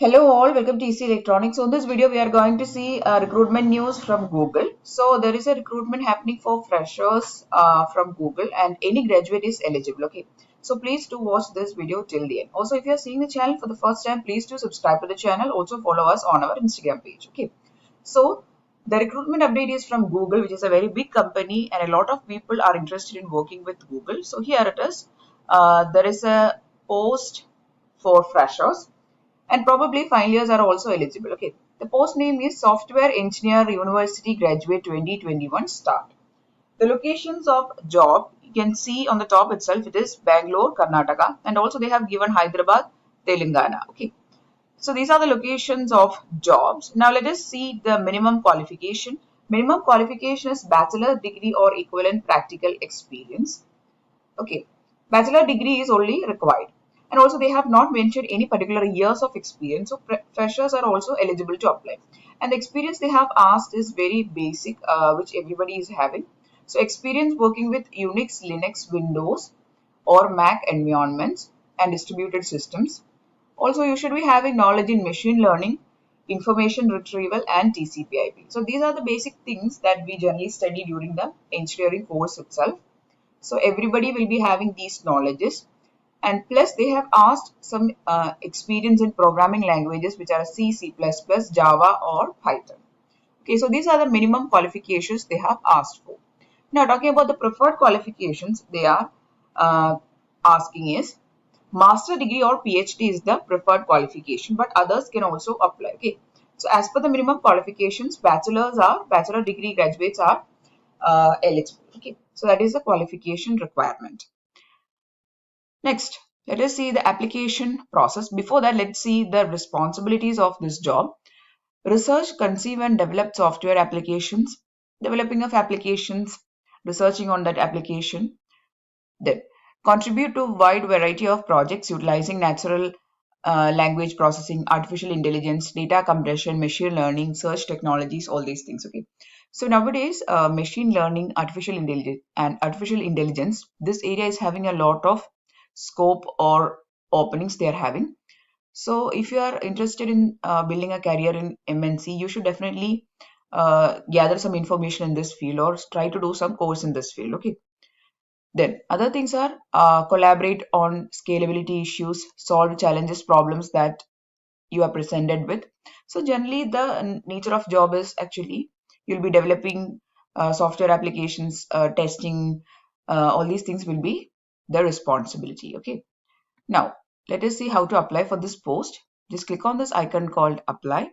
Hello all, welcome to EC Electronics. So in this video, we are going to see recruitment news from Google. So there is a recruitment happening for freshers from Google, and any graduate is eligible. Okay. So please do watch this video till the end. Also, if you are seeing the channel for the first time, please do subscribe to the channel. Also follow us on our Instagram page. Okay. So the recruitment update is from Google, which is a very big company, and a lot of people are interested in working with Google. So here it is. There is a post for freshers, and probably final years are also eligible. Okay, the post name is Software Engineer University Graduate 2021 Start. The locations of job you can see on the top itself, it is Bangalore, Karnataka, and also they have given Hyderabad, Telangana. Okay, so these are the locations of jobs. Now let us see the minimum qualification. Minimum qualification is bachelor degree or equivalent practical experience. Okay, bachelor degree is only required, and also they have not mentioned any particular years of experience, so freshers are also eligible to apply. And the experience they have asked is very basic, which everybody is having. So experience working with Unix, Linux, Windows or Mac environments and distributed systems. Also, you should be having knowledge in machine learning, information retrieval, and TCP/IP. So these are the basic things that we generally study during the engineering course itself. So everybody will be having these knowledges, and plus they have asked some experience in programming languages which are C, C++, Java or Python. Okay, so these are the minimum qualifications they have asked for. Now talking about the preferred qualifications they are asking is master degree or PhD is the preferred qualification, but others can also apply. Okay, so as per the minimum qualifications, bachelor degree graduates are eligible. Okay, so that is the qualification requirement. Next, let us see the application process. Before that, let's see the responsibilities of this job. Research, conceive and develop software applications, developing of applications, researching on that application. Then contribute to wide variety of projects utilizing natural language processing, artificial intelligence, data compression, machine learning, search technologies, all these things. Okay. So nowadays, machine learning, artificial intelligence, this area is having a lot of scope or openings they are having. So if you are interested in building a career in MNC, you should definitely gather some information in this field or try to do some course in this field. Okay. Then other things are collaborate on scalability issues, solve challenges, problems that you are presented with. So generally the nature of job is actually you'll be developing software applications, testing, all these things will be the responsibility. Okay. Now let us see how to apply for this post. Just click on this icon called apply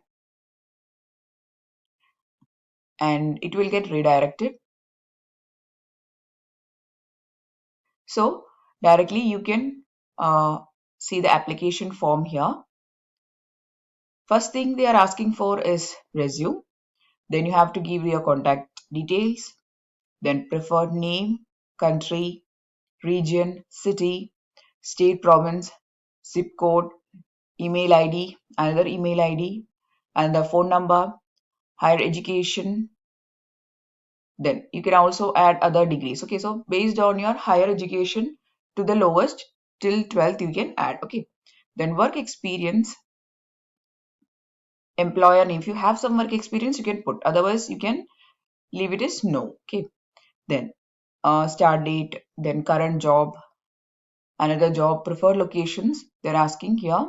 and it will get redirected. So directly you can see the application form here. First thing they are asking for is resume. Then you have to give your contact details, then preferred name, country, region, city, state, province, zip code, email ID, another email ID, and the phone number, higher education. Then you can also add other degrees. Okay, so based on your higher education to the lowest till 12th you can add. Okay, then work experience, employer name. If you have some work experience you can put, otherwise you can leave it as no. Okay, then start date, then current job, another job, preferred locations they're asking here.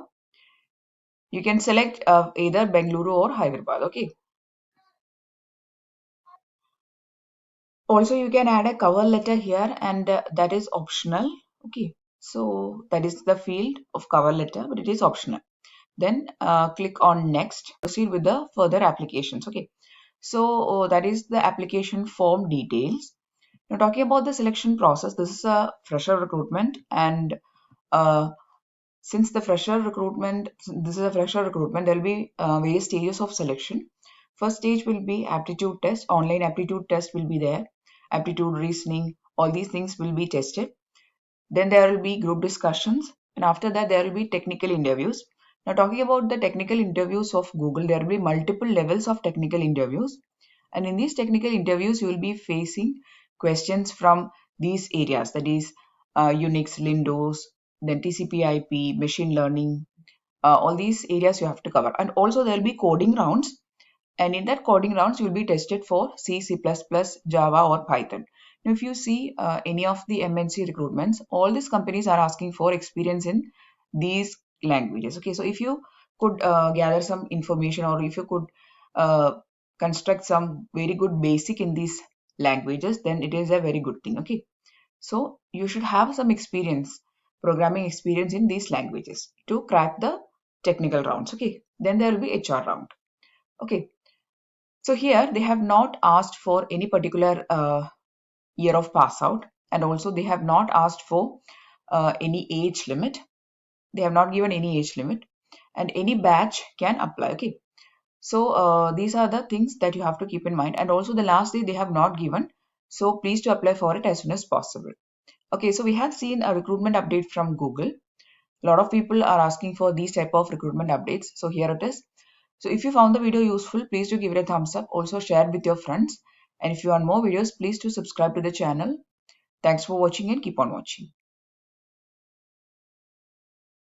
You can select either Bengaluru or Hyderabad. Okay, also you can add a cover letter here, and that is optional. Okay, so that is the field of cover letter, but it is optional. Then click on next, proceed with the further applications. Okay, so that is the application form details. Now talking about the selection process, this is a fresher recruitment, and uh, since the fresher recruitment, this is a fresher recruitment, there will be various stages of selection. First stage will be aptitude test, online aptitude test will be there, aptitude reasoning, all these things will be tested. Then there will be group discussions, and after that there will be technical interviews. Now talking about the technical interviews of Google, there will be multiple levels of technical interviews, and in these technical interviews you will be facing questions from these areas, that is Unix, Windows, then TCP/IP, machine learning, all these areas you have to cover. And also there will be coding rounds, and in that coding rounds you will be tested for C, C++, Java or Python. Now if you see any of the MNC recruitments, all these companies are asking for experience in these languages. Okay, so if you could gather some information, or if you could uh, construct some very good basic in these languages, then it is a very good thing. Okay, so you should have some experience, programming experience in these languages to crack the technical rounds. Okay, then there will be HR round. Okay, so here they have not asked for any particular year of pass out, and also they have not asked for any age limit. They have not given any age limit, and any batch can apply. Okay, so these are the things that you have to keep in mind. And also the last day they have not given, so please to apply for it as soon as possible. Okay, so we have seen a recruitment update from Google. A lot of people are asking for these type of recruitment updates, so here it is. So if you found the video useful, please do give it a thumbs up. Also share with your friends. And if you want more videos, please do subscribe to the channel. Thanks for watching and keep on watching.